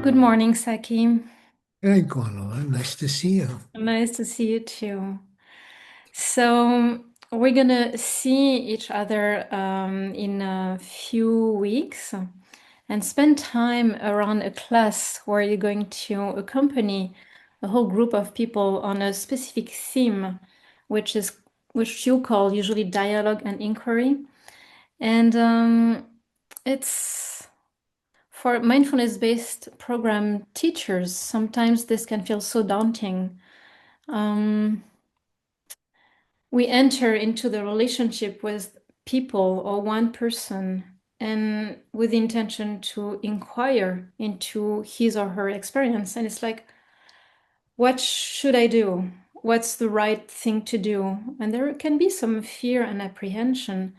Good morning, Saki. Hey, Gwénola, nice to see you. Nice to see you too. So, we're gonna see each other in a few weeks and spend time around a class where you're going to accompany a whole group of people on a specific theme, which is which you call usually dialogue and inquiry. And it's for mindfulness-based program teachers, sometimes this can feel so daunting. Um, we enter into the relationship with people or one person and with the intention to inquire into his or her experience. And it's like, what should I do? What's the right thing to do? And there can be some fear and apprehension,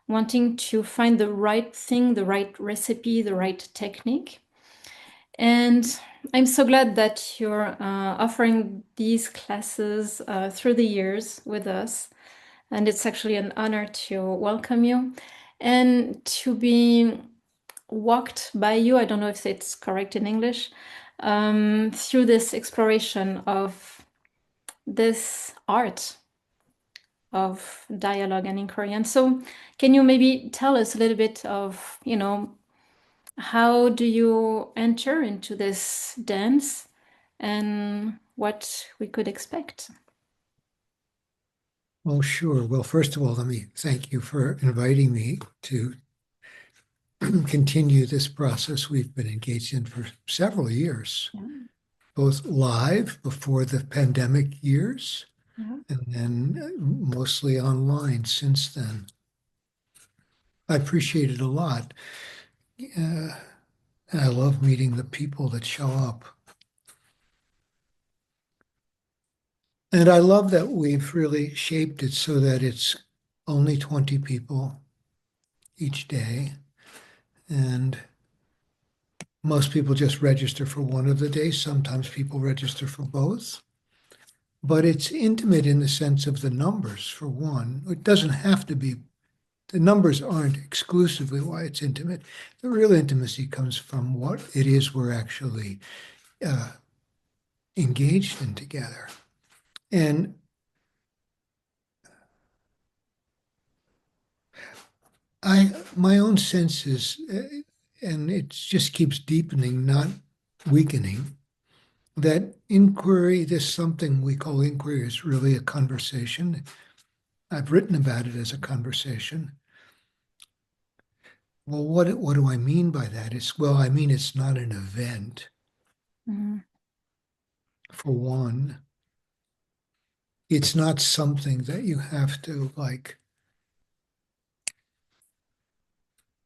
wanting to find the right thing, the right recipe, the right technique. And I'm so glad that you're offering these classes through the years with us. And it's actually an honor to welcome you and to be walked by you. I don't know if it's correct in English, through this exploration of this art of dialogue and inquiry. And so, can you maybe tell us a little bit of, how do you enter into this dance and what we could expect? Well, sure. Well, first of all, let me thank you for inviting me to continue this process we've been engaged in for several years, Yeah, both live before the pandemic years yeah. and then mostly online since then. I appreciate it a lot. And I love meeting the people that show up. And I love that we've really shaped it so that it's only 20 people each day. And most people just register for one of the days. Sometimes people register for both. But it's intimate in the sense of the numbers, for one. It doesn't have to be, the numbers aren't exclusively why it's intimate. The real intimacy comes from what it is we're actually uh, engaged in together. And my own sense is, and it just keeps deepening, not weakening, that inquiry, this something we call inquiry, is really a conversation. I've written about it as a conversation. Well, what do I mean by that? I mean it's not an event, Mhm. for one. It's not something that you have to like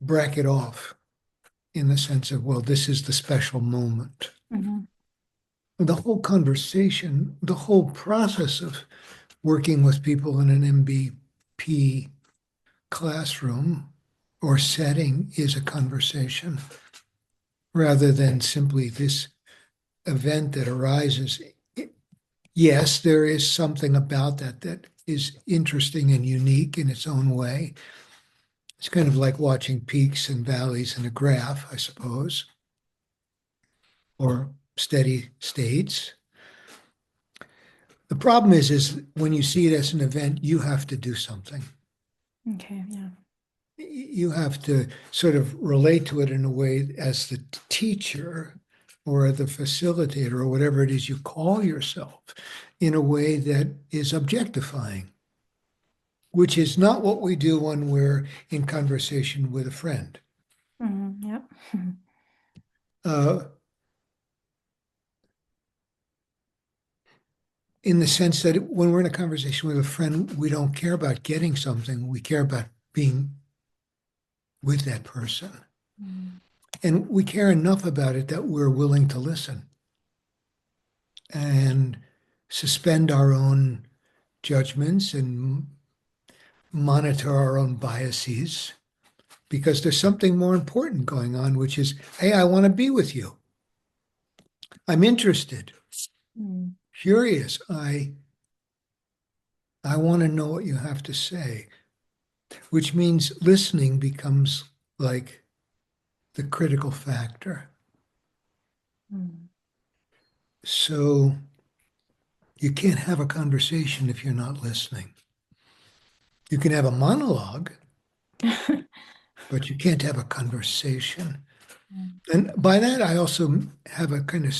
bracket off in the sense of, well, this is the special moment. Mhm. The whole conversation, the whole process of working with people in an MBP classroom or setting is a conversation rather than simply this event that arises. Yes, there is something about that that is interesting and unique in its own way. It's kind of like watching peaks and valleys in a graph, I suppose, or steady states. The problem is when you see it as an event, you have to do something. Okay, yeah. You have to sort of relate to it in a way as the teacher or the facilitator or whatever it is you call yourself in a way that is objectifying, which is not what we do when we're in conversation with a friend. Mhm. Yeah. Uh, in the sense that when we're in a conversation with a friend, we don't care about getting something, we care about being with that person. Mhm. And we care enough about it that we're willing to listen and suspend our own judgments and monitor our own biases because there's something more important going on, which is, hey, I want to be with you. I'm interested, Mhm. curious. I want to know what you have to say, which means listening becomes like the critical factor. Mm. So you can't have a conversation if you're not listening. You can have a monologue, but you can't have a conversation. And by that, I also have a kind of,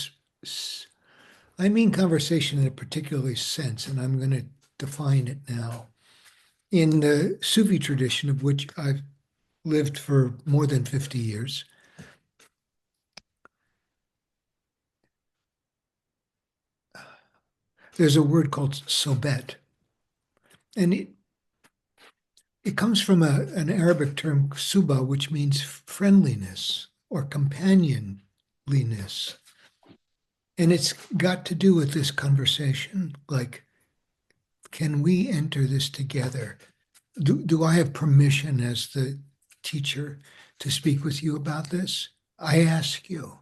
I mean conversation in a particular sense, and I'm going to define it now. In the Sufi tradition, of which I've lived for more than 50 years, there's a word called sobet. And it comes from an Arabic term, suba, which means friendliness or companionliness. And it's got to do with this conversation. Like, can we enter this together? Do I have permission as the teacher to speak with you about this? I ask you,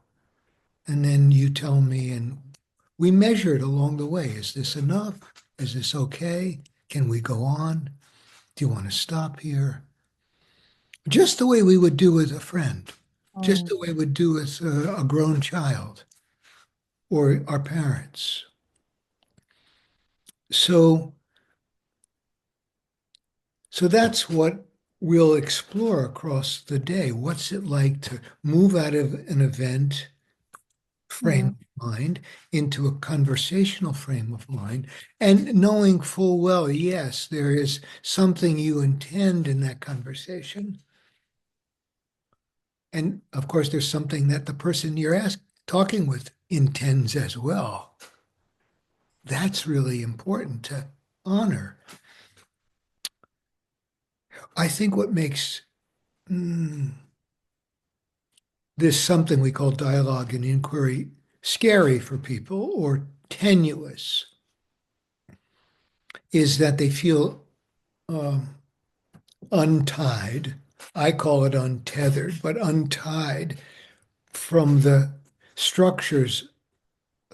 and then you tell me, and we measure it along the way. Is this enough? Is this okay? Can we go on? Do you want to stop here? Just the way we would do with a friend, just Mm. the way we would do with a grown child or our parents. So, so that's what we'll explore across the day. What's it like to move out of an event frame Mm. of mind into a conversational frame of mind, and knowing full well, yes, there is something you intend in that conversation. And of course, there's something that the person you're talking with intends as well. That's really important to honor. I think what makes this something we call dialogue and inquiry scary for people or tenuous is that they feel um, untied. I call it untethered, but untied from the structures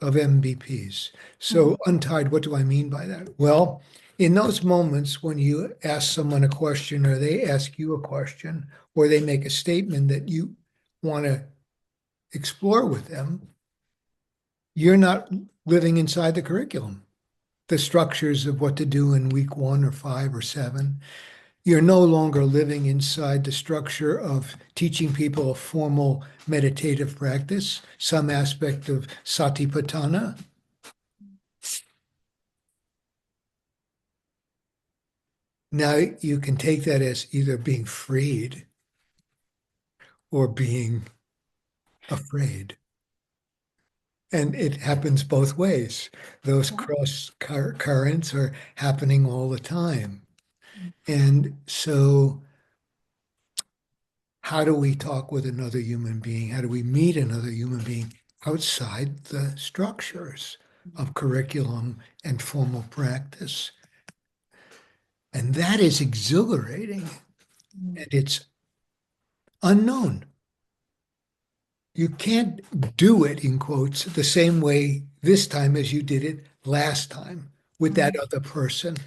of MBPs. Mm. So untied, what do I mean by that? Well, in those moments when you ask someone a question or they ask you a question or they make a statement that you want to explore with them, you're not living inside the curriculum, the structures of what to do in week 1 or 5 or 7. You're no longer living inside the structure of teaching people a formal meditative practice, some aspect of satipatthana. Now you can take that as either being freed or being afraid. And it happens both ways. Those Yeah. cross currents are happening all the time. Mm. And so, how do we talk with another human being? How do we meet another human being outside the structures of curriculum and formal practice? And that is exhilarating Mm. and it's unknown. You can't do it, in quotes, the same way this time as you did it last time with that Mm. other person.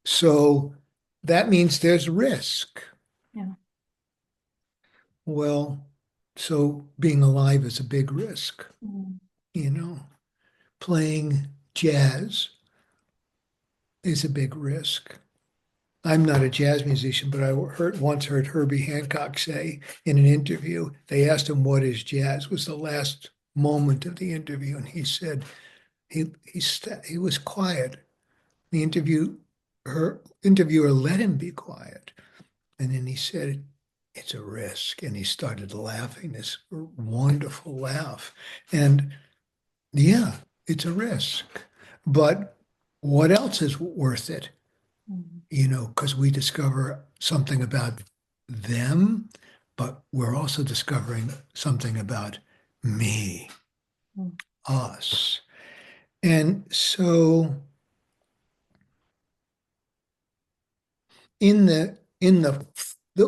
So that means there's risk. Yeah. Well, so being alive is a big risk, Mm. you know. Playing jazz is a big risk. I'm not a jazz musician, but I once heard Herbie Hancock say in an interview, they asked him what is jazz, it was the last moment of the interview, and he said he was quiet. The interviewer let him be quiet, and then he said, "It's a risk," and he started laughing, this wonderful laugh, and yeah, it's a risk, but what else is worth it? Mm. Because we discover something about them, but we're also discovering something about me, Mm. us. And so in the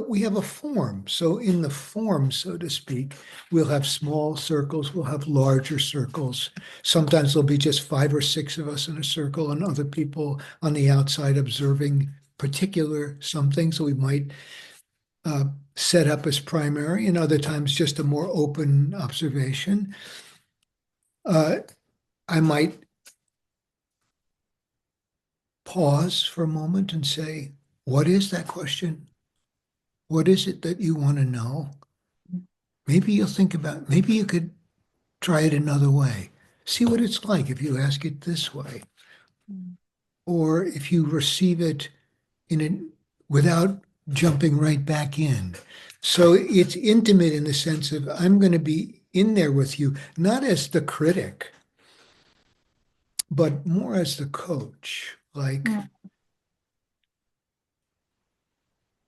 we have a form. So in the form, so to speak, we'll have small circles, we'll have larger circles. Sometimes there'll be just 5 or 6 of us in a circle and other people on the outside observing particular something. So we might uh, set up as primary, and other times just a more open observation. I might pause for a moment and say, what is that question? What is it that you want to know? Maybe you'll think about, maybe you could try it another way. See what it's like if you ask it this way, Mm. or if you receive it in a, without jumping right back in. So it's intimate in the sense of I'm going to be in there with you, not as the critic, but more as the coach. Like, Mm.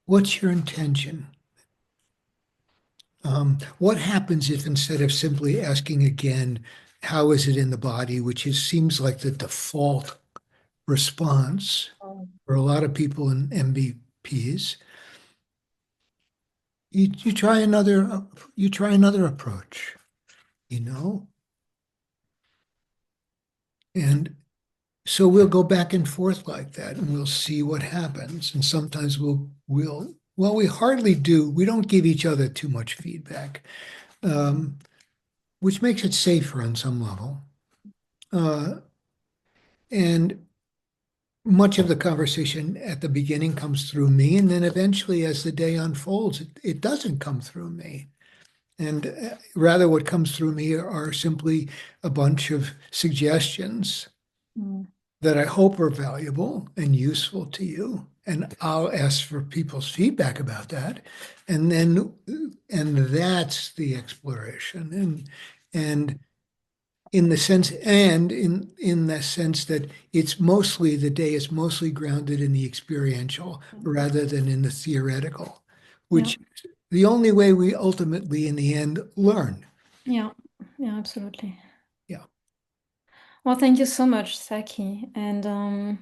what's your intention? What happens if instead of simply asking again, how is it in the body, which seems like the default response Oh, for a lot of people in MBPs, you try another approach, you know? And so we'll go back and forth like that and we'll see what happens. And sometimes well, we hardly do, we don't give each other too much feedback, um, which makes it safer on some level. Uh, and much of the conversation at the beginning comes through me. And then eventually, as the day unfolds, it doesn't come through me. And rather, what comes through me are simply a bunch of suggestions mm. that I hope are valuable and useful to you. And I'll ask for people's feedback about that. And that's the exploration. And in the sense that it's mostly the day is mostly grounded in the experiential rather than in the theoretical, Yeah, which the only way we ultimately in the end learn. yeah, yeah, absolutely. Yeah. Well, thank you so much, Saki. And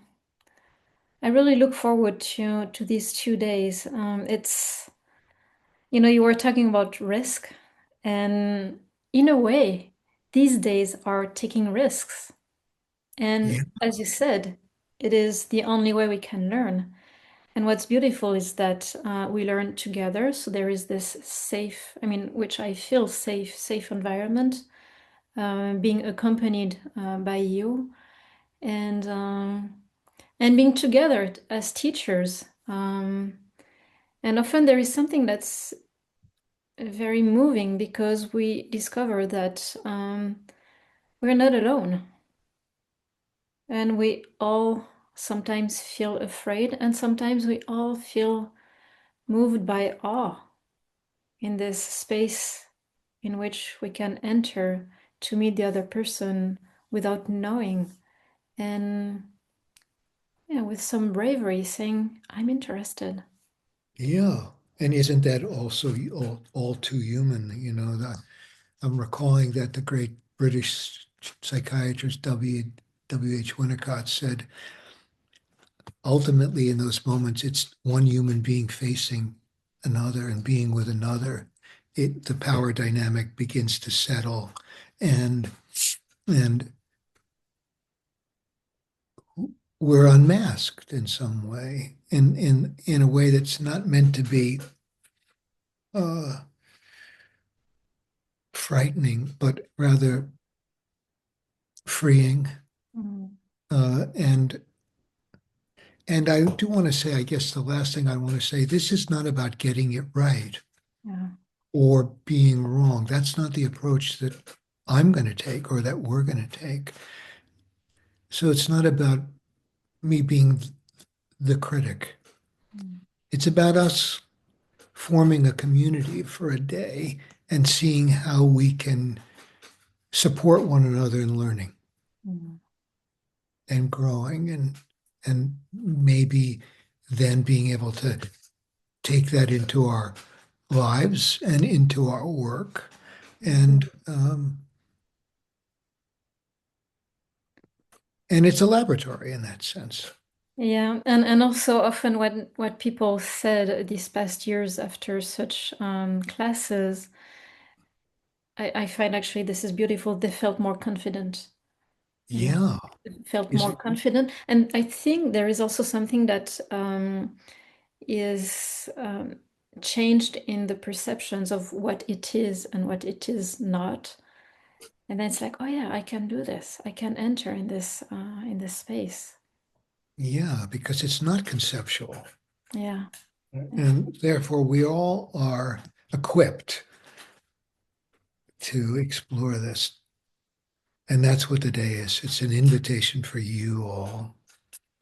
I really look forward to these 2 days. It's, you were talking about risk, and in a way, these days are taking risks. And Yeah. as you said, it is the only way we can learn. And what's beautiful is that we learn together. So there is this safe, I mean, which I feel safe environment, being accompanied by you, and being together as teachers. And often there is something that's very moving because we discover that we're not alone, and we all sometimes feel afraid, and sometimes we all feel moved by awe in this space in which we can enter to meet the other person without knowing, and yeah, with some bravery saying, I'm interested. Yeah. And isn't that also all too human? I'm recalling that the great British psychiatrist W. H. Winnicott said, ultimately, in those moments, it's one human being facing another and being with another. The power dynamic begins to settle, and and we're unmasked in some way, in a way that's not meant to be uh, frightening, but rather freeing. Mm, Uh, and and I do want to say, I guess the last thing I want to say, this is not about getting it right yeah. or being wrong. That's not the approach that I'm going to take or that we're going to take. So it's not about me being the critic. Mm, It's about us forming a community for a day and seeing how we can support one another in learning mm, and growing and maybe then being able to take that into our lives and into our work. mm. And it's a laboratory in that sense. Yeah, and also often what people said these past years after such classes, I find actually this is beautiful. They felt more confident, Yeah. felt Is more it? confident. And I think there is also something that is changed in the perceptions of what it is and what it is not. And then it's like, oh yeah, I can do this. I can enter in this space. Yeah, because it's not conceptual. Yeah. Yeah. And therefore, we all are equipped to explore this. And that's what the day is. It's an invitation for you all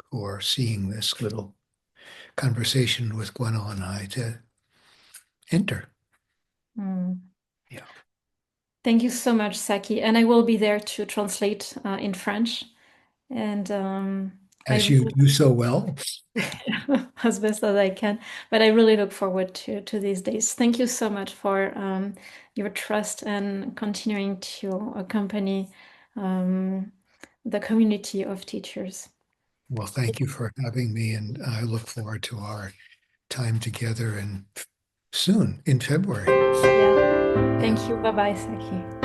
who are seeing this little conversation with Gwénola and I to enter. Mm. Yeah. Thank you so much, Saki. And I will be there to translate in French. And I As you really, do so well. as best as I can. But I really look forward to these days. Thank you so much for your trust and continuing to accompany um, the community of teachers. Well, thank you for having me, and I look forward to our time together and soon in February. Yeah. Yeah. Thank you. Bye bye, Saki.